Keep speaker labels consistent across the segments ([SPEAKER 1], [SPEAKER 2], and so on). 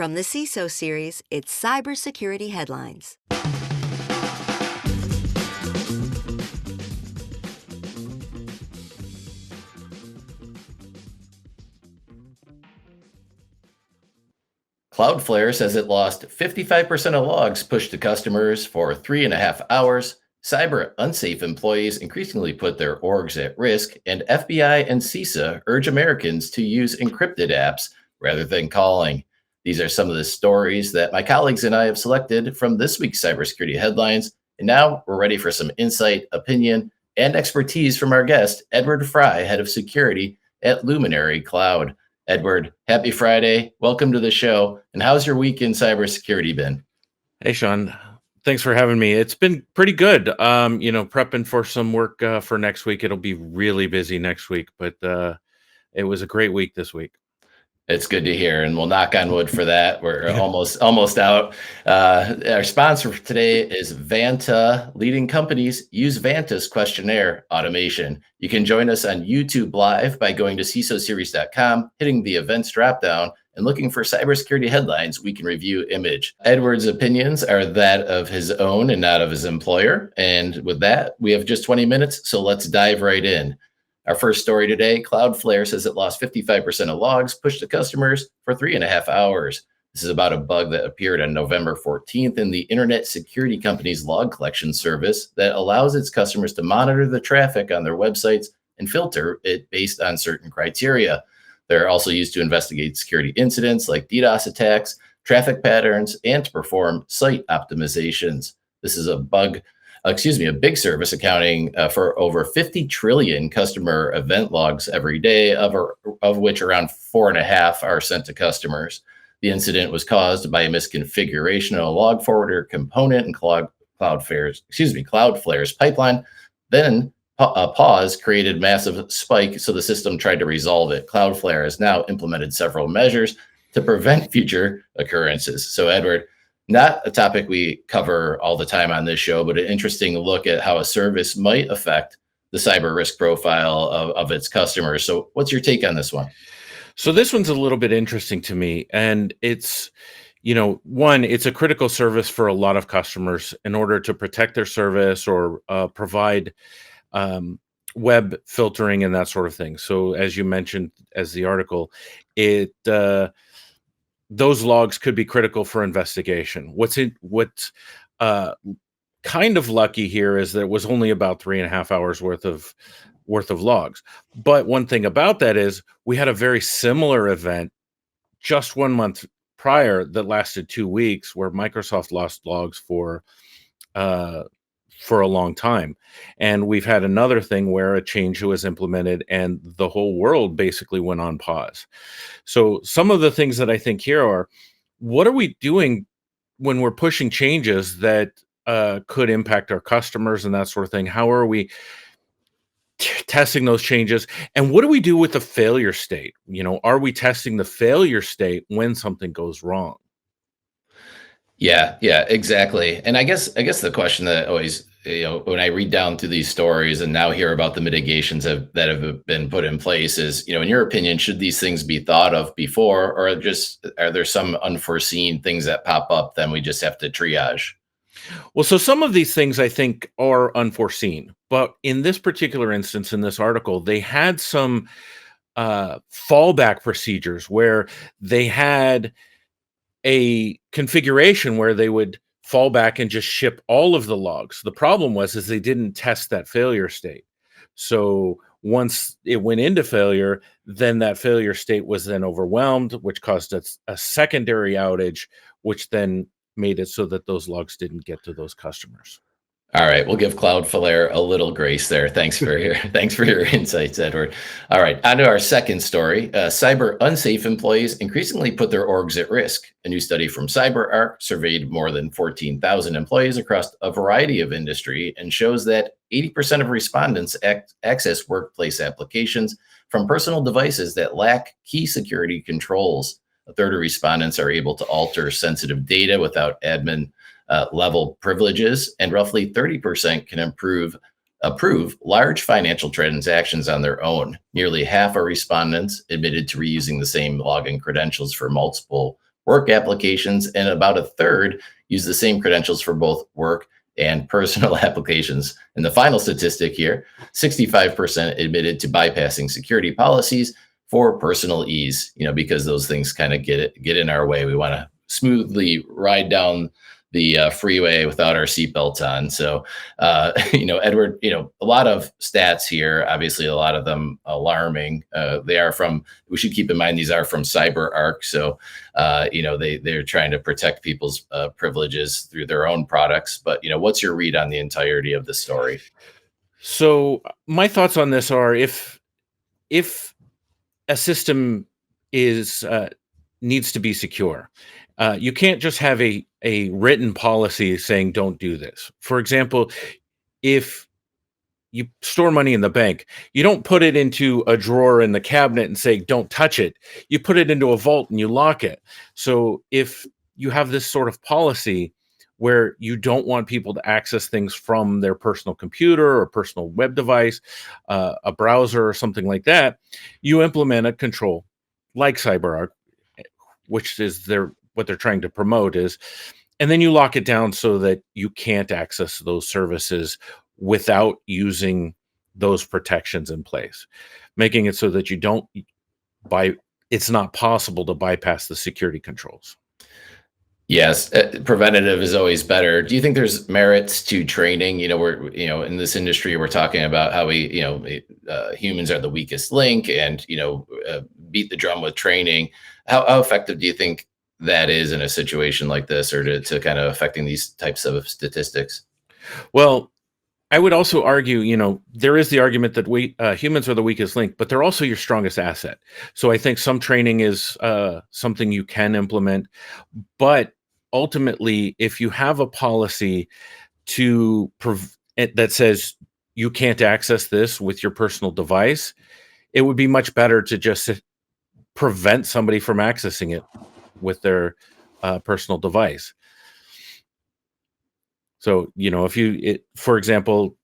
[SPEAKER 1] From the CISO Series, it's cybersecurity headlines.
[SPEAKER 2] Cloudflare says it lost 55% of logs pushed to customers for 3.5 hours. Cyber unsafe employees increasingly put their orgs at risk, and FBI and CISA urge Americans to use encrypted apps rather than calling. These are some of the stories that my colleagues and I have selected from this week's cybersecurity headlines. And now we're ready for some insight, opinion, and expertise from our guest, Edward Frye, head of security at Luminary Cloud. Edward, happy Friday. Welcome to the show. And how's your week in cybersecurity been?
[SPEAKER 3] Hey, Sean. Thanks for having me. It's been pretty good. Prepping for some work for next week. It'll be really busy next week, but it was a great week this week.
[SPEAKER 2] It's good to hear, and we'll knock on wood for that. We're almost out. Our sponsor for today is Vanta. Leading companies use Vanta's questionnaire automation. You can join us on YouTube Live by going to CISOSeries.com, hitting the events dropdown, and looking for cybersecurity headlines we can review image. Edward's opinions are that of his own and not of his employer. And with that, we have just 20 minutes, so let's dive right in. Our first story today, Cloudflare says it lost 55% of logs pushed to customers for 3.5 hours. This is about a bug that appeared on November 14th in the internet security company's log collection service that allows its customers to monitor the traffic on their websites and filter it based on certain criteria. They're also used to investigate security incidents like DDoS attacks, traffic patterns, and to perform site optimizations. This is a big service accounting for over 50 trillion customer event logs every day, of which around 4.5 are sent to customers. The incident was caused by a misconfiguration of a log forwarder component in Cloudflare's pipeline. Then a pause created massive spike, so the system tried to resolve it. Cloudflare has now implemented several measures to prevent future occurrences. So, Edward, not a topic we cover all the time on this show, but an interesting look at how a service might affect the cyber risk profile of its customers. So what's your take on this one?
[SPEAKER 3] So this one's a little bit interesting to me. And it's, it's a critical service for a lot of customers in order to protect their service or provide web filtering and that sort of thing. So as you mentioned, as the article, those logs could be critical for investigation. What's kind of lucky here is that it was only about 3.5 hours worth of logs. But one thing about that is we had a very similar event just 1 month prior that lasted 2 weeks, where Microsoft lost logs for a long time. And we've had another thing where a change was implemented and the whole world basically went on pause. So some of the things that I think here are, what are we doing when we're pushing changes that could impact our customers and that sort of thing? How are we testing those changes? And what do we do with the failure state? Are we testing the failure state when something goes wrong?
[SPEAKER 2] Yeah, exactly. And I guess the question that always, when I read down through these stories and now hear about the mitigations that have been put in place is, in your opinion, should these things be thought of before, or are there some unforeseen things that pop up then we just have to triage?
[SPEAKER 3] Well, so some of these things I think are unforeseen, but in this particular instance, in this article, they had some fallback procedures where they had a configuration where they would fall back and just ship all of the logs. The problem was they didn't test that failure state. So once it went into failure, then that failure state was then overwhelmed, which caused a secondary outage, which then made it so that those logs didn't get to those customers.
[SPEAKER 2] All right, we'll give Cloudflare a little grace there. Thanks for your insights, Edward. All right, on to our second story. Cyber unsafe employees increasingly put their orgs at risk. A new study from CyberArk surveyed more than 14,000 employees across a variety of industry and shows that 80% of respondents access workplace applications from personal devices that lack key security controls. A third of respondents are able to alter sensitive data without admin level privileges, and roughly 30% can approve large financial transactions on their own. Nearly half of respondents admitted to reusing the same login credentials for multiple work applications, and about a third use the same credentials for both work and personal applications. And the final statistic here, 65% admitted to bypassing security policies for personal ease, because those things kind of get in our way. We want to smoothly ride down the freeway without our seatbelts on. So, Edward, a lot of stats here, obviously a lot of them alarming. We should keep in mind, these are from CyberArk. So, they're trying to protect people's privileges through their own products. But, what's your read on the entirety of the story?
[SPEAKER 3] So my thoughts on this are, if a system is needs to be secure, you can't just have a written policy saying don't do this. For example, if you store money in the bank, you don't put it into a drawer in the cabinet and say don't touch it. You put it into a vault and you lock it. So if you have this sort of policy where you don't want people to access things from their personal computer or personal web device, a browser or something like that, you implement a control like CyberArk, which is what they're trying to promote is, and then you lock it down so that you can't access those services without using those protections in place, making it so that it's not possible to bypass the security controls.
[SPEAKER 2] Yes, preventative is always better. Do you think there's merits to training? We're in this industry, we're talking about how humans are the weakest link, and beat the drum with training. How effective do you think that is in a situation like this, or to kind of affecting these types of statistics?
[SPEAKER 3] Well, I would also argue, there is the argument that humans are the weakest link, but they're also your strongest asset. So I think some training is something you can implement, but ultimately, if you have a policy that says you can't access this with your personal device, it would be much better to just prevent somebody from accessing it with their personal device. So, for example,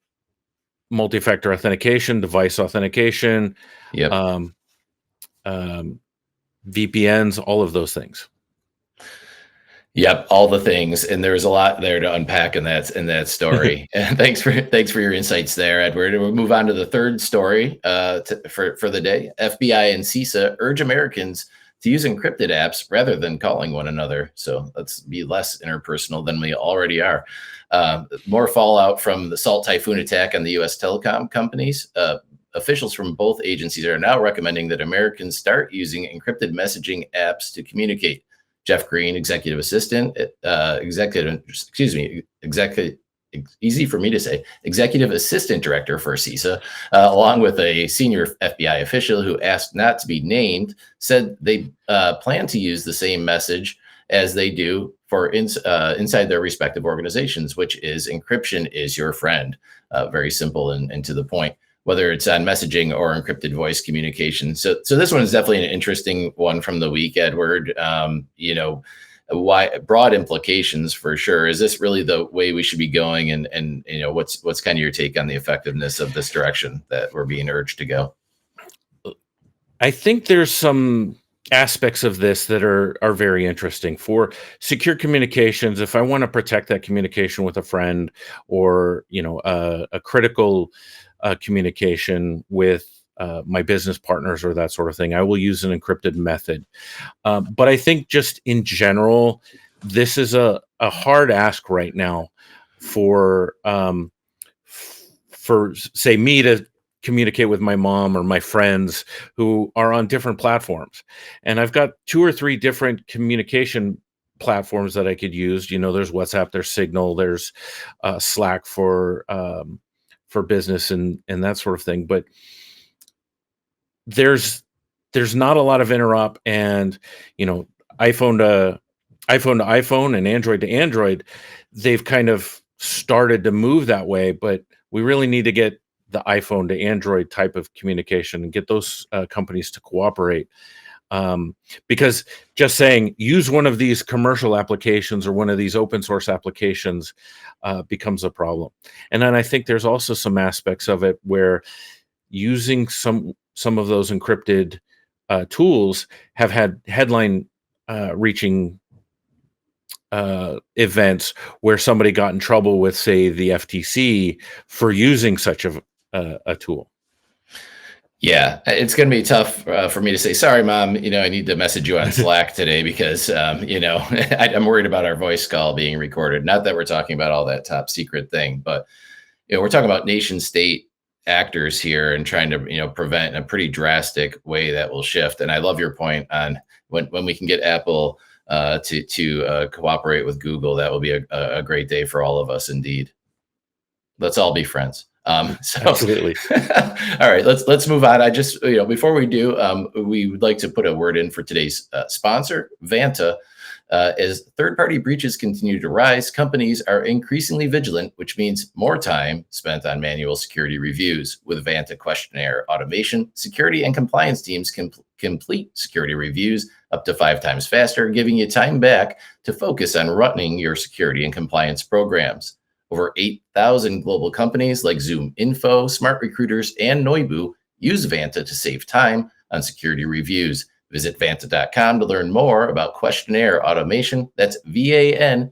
[SPEAKER 3] multi-factor authentication, device authentication,
[SPEAKER 2] Yep.
[SPEAKER 3] VPNs, all of those things.
[SPEAKER 2] Yep, all the things, and there's a lot there to unpack in that story. And thanks for your insights there, Edward. And we'll move on to the third story for the day. FBI and CISA urge Americans to use encrypted apps rather than calling one another. So let's be less interpersonal than we already are. More fallout from the Salt Typhoon attack on the U.S. telecom companies. Officials from both agencies are now recommending that Americans start using encrypted messaging apps to communicate. Jeff Green, executive assistant, easy for me to say, executive assistant director for CISA, along with a senior FBI official who asked not to be named, said they plan to use the same message as they do for inside their respective organizations, which is encryption is your friend. Very simple and to the point, whether it's on messaging or encrypted voice communication. So this one is definitely an interesting one from the week, Edward. Why broad implications for sure. Is this really the way we should be going? And what's kind of your take on the effectiveness of this direction that we're being urged to go?
[SPEAKER 3] I think there's some aspects of this that are very interesting. For secure communications, if I want to protect that communication with a friend, or a critical communication with my business partners or that sort of thing, I will use an encrypted method. But I think just in general, this is a hard ask right now for say me to communicate with my mom or my friends who are on different platforms. And I've got 2 or 3 different communication platforms that I could use. There's WhatsApp, there's Signal, there's Slack for business and that sort of thing. But there's not a lot of interop, and iPhone to iPhone and Android to Android, they've kind of started to move that way, but we really need to get the iPhone to Android type of communication and get those companies to cooperate. Because just saying use one of these commercial applications or one of these open source applications becomes a problem. And then I think there's also some aspects of it where using some of those encrypted tools have had headline reaching events where somebody got in trouble with, say, the FTC for using such a tool.
[SPEAKER 2] Yeah, it's going to be tough for me to say, sorry, mom, I need to message you on Slack today because, I'm worried about our voice call being recorded. Not that we're talking about all that top secret thing, but, we're talking about nation state actors here and trying to, prevent in a pretty drastic way that will shift. And I love your point on when we can get Apple to cooperate with Google, that will be a great day for all of us. Indeed. Let's all be friends. So
[SPEAKER 3] Absolutely.
[SPEAKER 2] All right, let's move on. I just, before we do, we would like to put a word in for today's sponsor, Vanta. As third-party breaches continue to rise, companies are increasingly vigilant, which means more time spent on manual security reviews. With Vanta questionnaire automation, security and compliance teams can complete security reviews up to 5 times faster, giving you time back to focus on running your security and compliance programs. Over 8,000 global companies like Zoom Info, Smart Recruiters, and Noibu use Vanta to save time on security reviews. Visit Vanta.com to learn more about questionnaire automation. That's VANTA.com.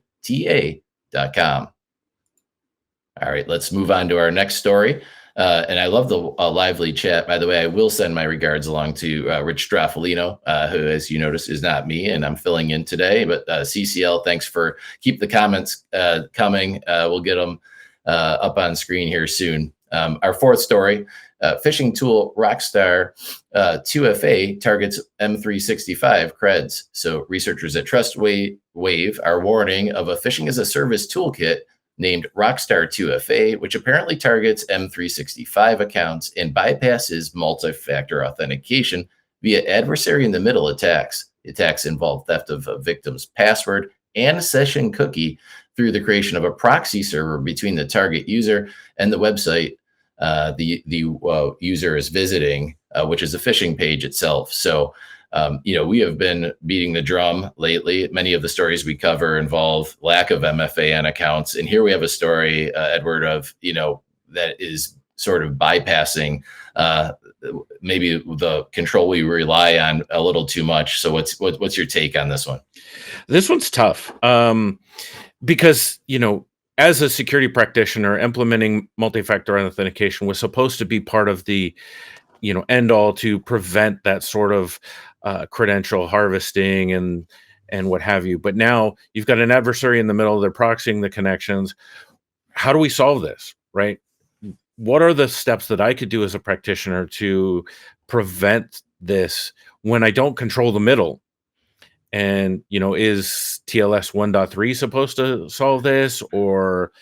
[SPEAKER 2] All right, let's move on to our next story. And I love the lively chat. By the way, I will send my regards along to Rich Straffolino, who, as you notice, is not me, and I'm filling in today. But CCL, thanks for keep the comments coming. We'll get them up on screen here soon. Our fourth story, phishing tool Rockstar 2FA targets M365 creds. So researchers at TrustWave are warning of a phishing as a service toolkit named Rockstar 2FA, which apparently targets M365 accounts and bypasses multi-factor authentication via adversary-in-the-middle attacks. The attacks involve theft of a victim's password and session cookie through the creation of a proxy server between the target user and the website the user is visiting, which is a phishing page itself. So we have been beating the drum lately. Many of the stories we cover involve lack of MFA accounts. And here we have a story, Edward, of, that is sort of bypassing maybe the control we rely on a little too much. So what's your take on this one?
[SPEAKER 3] This one's tough because, as a security practitioner, implementing multi-factor authentication was supposed to be part of the, end all to prevent that sort of credential harvesting and what have you. But now you've got an adversary in the middle, they're proxying the connections. How do we solve this, right? What are the steps that I could do as a practitioner to prevent this when I don't control the middle? And, is TLS 1.3 supposed to solve this? Or,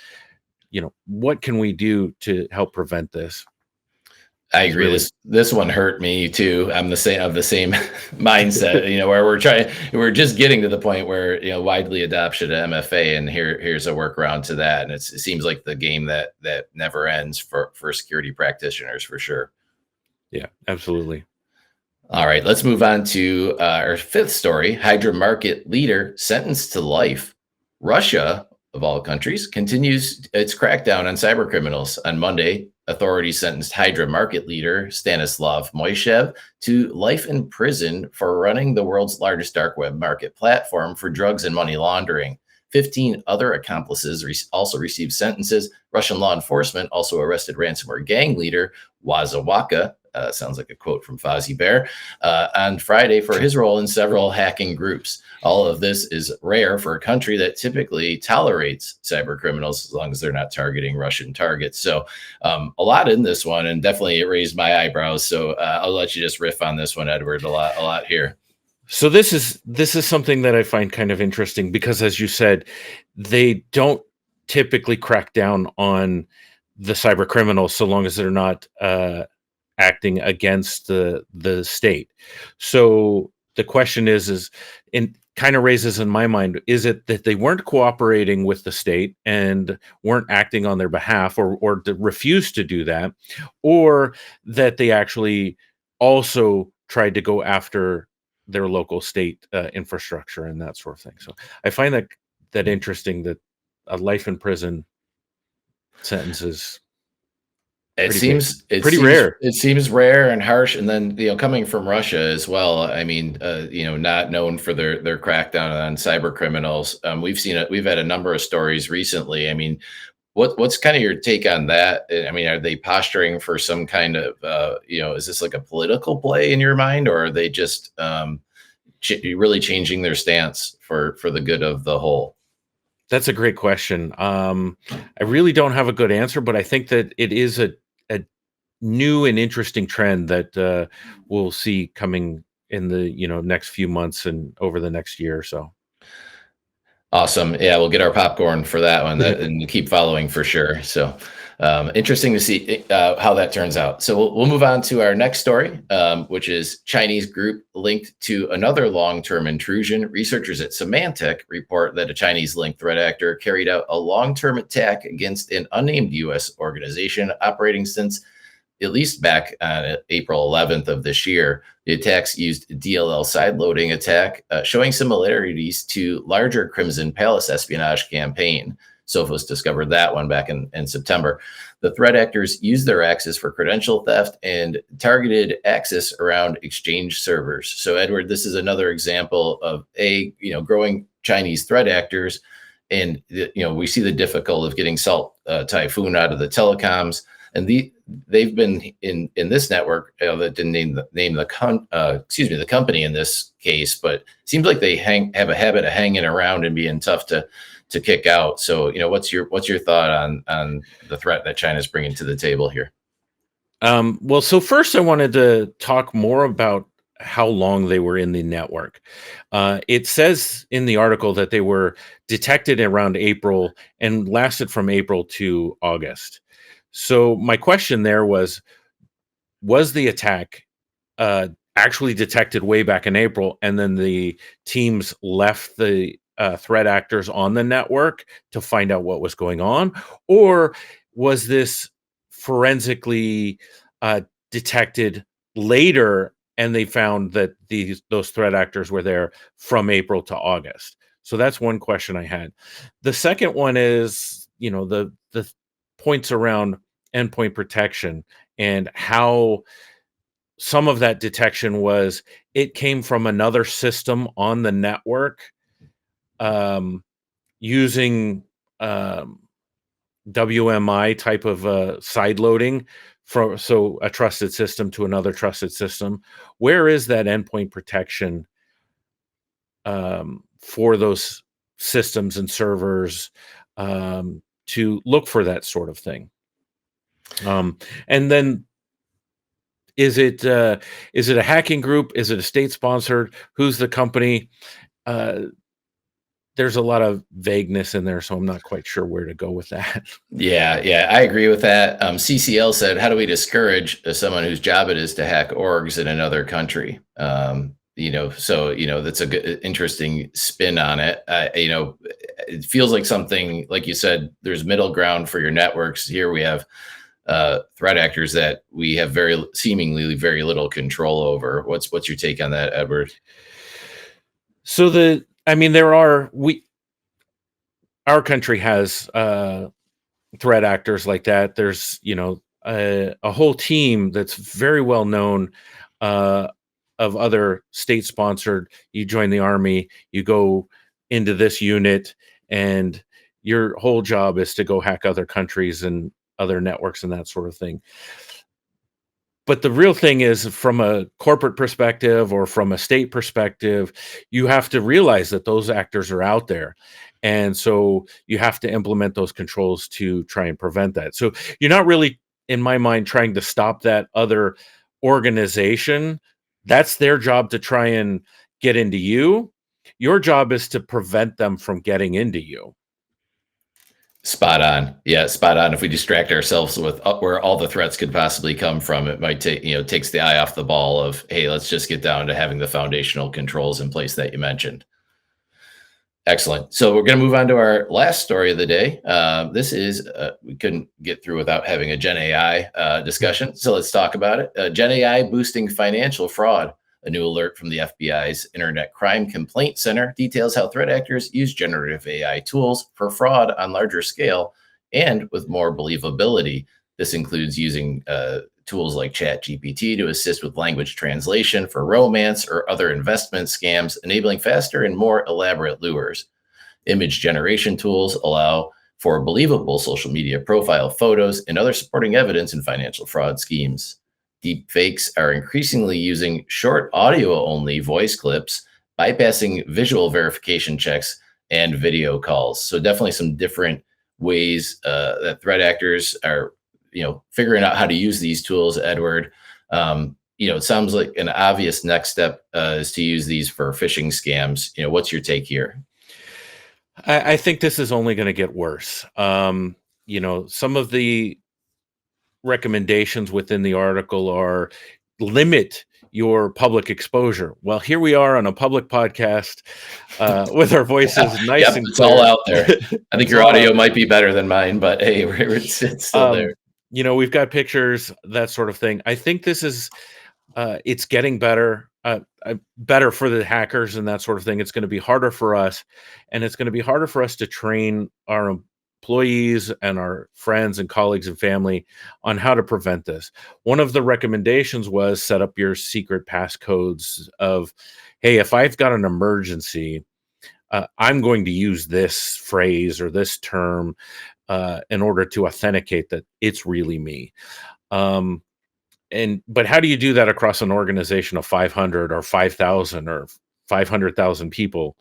[SPEAKER 3] what can we do to help prevent this?
[SPEAKER 2] I agree. This one hurt me too. I'm the same mindset, where we're just getting to the point where, widely adoption of MFA, and here's a workaround to that. And it seems like the game that never ends for security practitioners, for sure.
[SPEAKER 3] Yeah, absolutely.
[SPEAKER 2] All right, let's move on to our fifth story. Hydra market leader sentenced to life. Russia, of all countries, continues its crackdown on cyber criminals. On Monday, authorities sentenced Hydra market leader Stanislav Moishev to life in prison for running the world's largest dark web market platform for drugs and money laundering. 15 other accomplices also received sentences. Russian law enforcement also arrested ransomware gang leader Wazawaka, sounds like a quote from Fozzie Bear, on Friday for his role in several hacking groups. All of this is rare for a country that typically tolerates cyber criminals as long as they're not targeting Russian targets. So a lot in this one, and definitely it raised my eyebrows. So I'll let you just riff on this one, Edward, a lot here.
[SPEAKER 3] So this is something that I find kind of interesting because, as you said, they don't typically crack down on the cyber criminals so long as they're not acting against the state. So the question is and kind of raises in my mind, is it that they weren't cooperating with the state and weren't acting on their behalf or refused to do that, or that they actually also tried to go after their local state infrastructure and that sort of thing? So I find that interesting, that a life in prison sentence is
[SPEAKER 2] It
[SPEAKER 3] Pretty big,
[SPEAKER 2] seems it
[SPEAKER 3] pretty
[SPEAKER 2] seems
[SPEAKER 3] rare.
[SPEAKER 2] it seems rare and harsh, and then, coming from Russia as well, I mean, not known for their crackdown on cyber criminals. We've had a number of stories recently. I mean, what's kind of your take on that? I mean, are they posturing for some kind of, is this like a political play in your mind, or are they just really changing their stance for the good of the whole?
[SPEAKER 3] That's a great question. I really don't have a good answer, but I think that it is a new and interesting trend that we'll see coming in the next few months and over the next year or so.
[SPEAKER 2] Awesome. Yeah, we'll get our popcorn for that one and keep following for sure. So interesting to see how that turns out. So we'll move on to our next story, which is Chinese group linked to another long-term intrusion. Researchers at Symantec report that a Chinese-linked threat actor carried out a long-term attack against an unnamed U.S. organization operating since at least back on April 11th of this year. The attacks used DLL sideloading attack, showing similarities to larger Crimson Palace espionage campaign. Sophos discovered that one back in September. The threat actors used their access for credential theft and targeted access around Exchange servers. So, Edward, this is another example of growing Chinese threat actors, and we see the difficulty of getting Salt Typhoon out of the telecoms, and they've been in this network that didn't name the company in this case, but it seems like they have a habit of hanging around and being tough to kick out. So, what's your thought on the threat that China's bringing to the table here?
[SPEAKER 3] Well, so first I wanted to talk more about how long they were in the network. It says in the article that they were detected around April and lasted from April to August. So my question there was the attack actually detected way back in April, and then the teams left the threat actors on the network to find out what was going on? Or was this forensically detected later, and they found that those threat actors were there from April to August? So that's one question I had. The second one is, the points around endpoint protection and how some of that detection it came from another system on the network, using WMI type of side loading so a trusted system to another trusted system. Where is that endpoint protection for those systems and servers to look for that sort of thing? And then is it a hacking group? Is it a state sponsored? Who's the company? There's a lot of vagueness in there, so I'm not quite sure where to go with that.
[SPEAKER 2] Yeah, I agree with that. CCL said, "How do we discourage someone whose job it is to hack orgs in another country?" That's a good, interesting spin on it. It feels like something, like you said, there's middle ground for your networks. Here we have threat actors that we have seemingly very little control over. What's your take on that, Edward?
[SPEAKER 3] So our country has threat actors like that. There's a whole team that's very well known of other state sponsored. You join the army, you go into this unit, and your whole job is to go hack other countries and other networks and that sort of thing. But the real thing is, from a corporate perspective or from a state perspective, you have to realize that those actors are out there. And so you have to implement those controls to try and prevent that. So you're not really, in my mind, trying to stop that other organization. That's their job to try and get into you. Your job is to prevent them from getting into you.
[SPEAKER 2] Spot on. Yeah, spot on. If we distract ourselves with where all the threats could possibly come from, it might takes the eye off the ball of, hey, let's just get down to having the foundational controls in place that you mentioned. Excellent. So we're going to move on to our last story of the day. This is, we couldn't get through without having a GenAI discussion. So let's talk about it. GenAI boosting financial fraud. A new alert from the FBI's Internet Crime Complaint Center details how threat actors use generative AI tools for fraud on larger scale and with more believability. This includes using tools like ChatGPT to assist with language translation for romance or other investment scams, enabling faster and more elaborate lures. Image generation tools allow for believable social media profile photos and other supporting evidence in financial fraud schemes. Deep fakes are increasingly using short audio-only voice clips, bypassing visual verification checks and video calls. So definitely some different ways that threat actors are, figuring out how to use these tools, Edward. It sounds like an obvious next step is to use these for phishing scams. What's your take here?
[SPEAKER 3] I think this is only going to get worse. Some of the recommendations within the article are limit your public exposure. Well, here we are on a public podcast with our voices nice and
[SPEAKER 2] it's
[SPEAKER 3] clear.
[SPEAKER 2] All out there. I think your audio might be better than mine, but hey, it's still there.
[SPEAKER 3] We've got pictures, that sort of thing. I think this is it's getting better. Better for the hackers and that sort of thing. It's going to be harder for us, and it's going to be harder for us to train our employees and our friends and colleagues and family on how to prevent this. One of the recommendations was set up your secret passcodes of, hey, if I've got an emergency, I'm going to use this phrase or this term in order to authenticate that it's really me. But how do you do that across an organization of 500 or 5,000 or 500,000 people?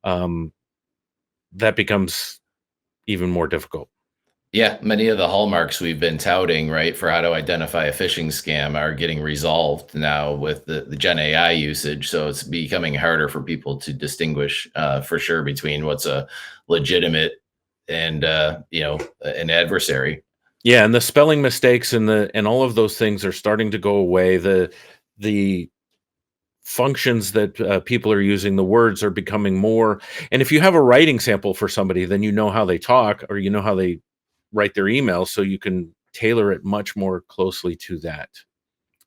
[SPEAKER 3] That becomes even more difficult.
[SPEAKER 2] Yeah, many of the hallmarks we've been touting, right, for how to identify a phishing scam are getting resolved now with the GenAI usage. So it's becoming harder for people to distinguish for sure between what's a legitimate and an adversary.
[SPEAKER 3] Yeah, and the spelling mistakes and all of those things are starting to go away. The functions that people are using, the words are becoming more. And if you have a writing sample for somebody, then you know how they talk or you know how they write their email, so you can tailor it much more closely to that.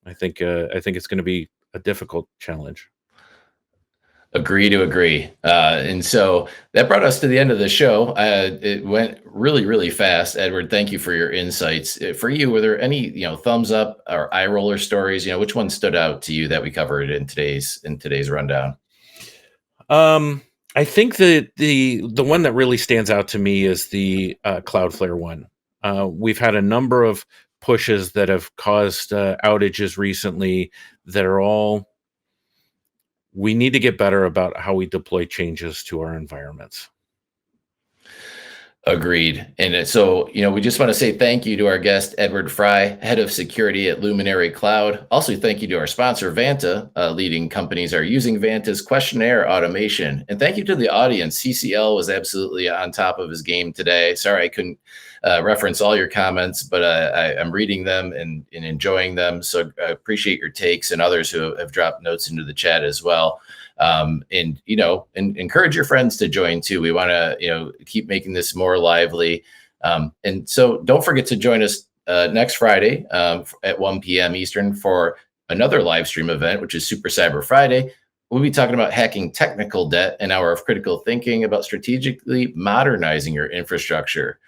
[SPEAKER 3] I think it's going to be a difficult challenge.
[SPEAKER 2] Agree to agree. And so that brought us to the end of the show. It went really, really fast. Edward, thank you for your insights. For you, were there any, thumbs up or eye roller stories? Which one stood out to you that we covered in today's rundown?
[SPEAKER 3] I think that the one that really stands out to me is the Cloudflare one. We've had a number of pushes that have caused outages recently that are all, we need to get better about how we deploy changes to our environments.
[SPEAKER 2] Agreed. And so, we just want to say thank you to our guest, Edward Frye, head of security at Luminary Cloud. Also, thank you to our sponsor, Vanta. Leading companies are using Vanta's questionnaire automation. And thank you to the audience. CCL was absolutely on top of his game today. Sorry, I couldn't reference all your comments, but I'm reading them and enjoying them. So I appreciate your takes and others who have dropped notes into the chat as well. And encourage your friends to join too. We want to, keep making this more lively. And so don't forget to join us next Friday at 1 p.m. Eastern for another live stream event, which is Super Cyber Friday. We'll be talking about hacking technical debt, an hour of critical thinking about strategically modernizing your infrastructure.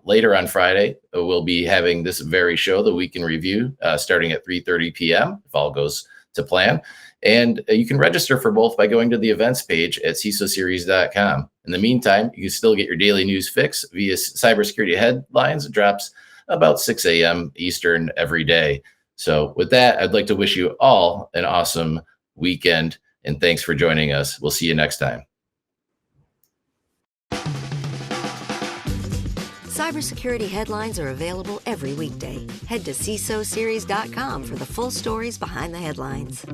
[SPEAKER 2] Later on Friday, we'll be having this very show, the Week in Review, starting at 3:30 p.m. if all goes to plan. And you can register for both by going to the events page at CISOseries.com. In the meantime, you can still get your daily news fix via cybersecurity headlines. It drops about 6 a.m. Eastern every day. So with that, I'd like to wish you all an awesome weekend, and thanks for joining us. We'll see you next time.
[SPEAKER 1] Cybersecurity headlines are available every weekday. Head to CISOSeries.com for the full stories behind the headlines.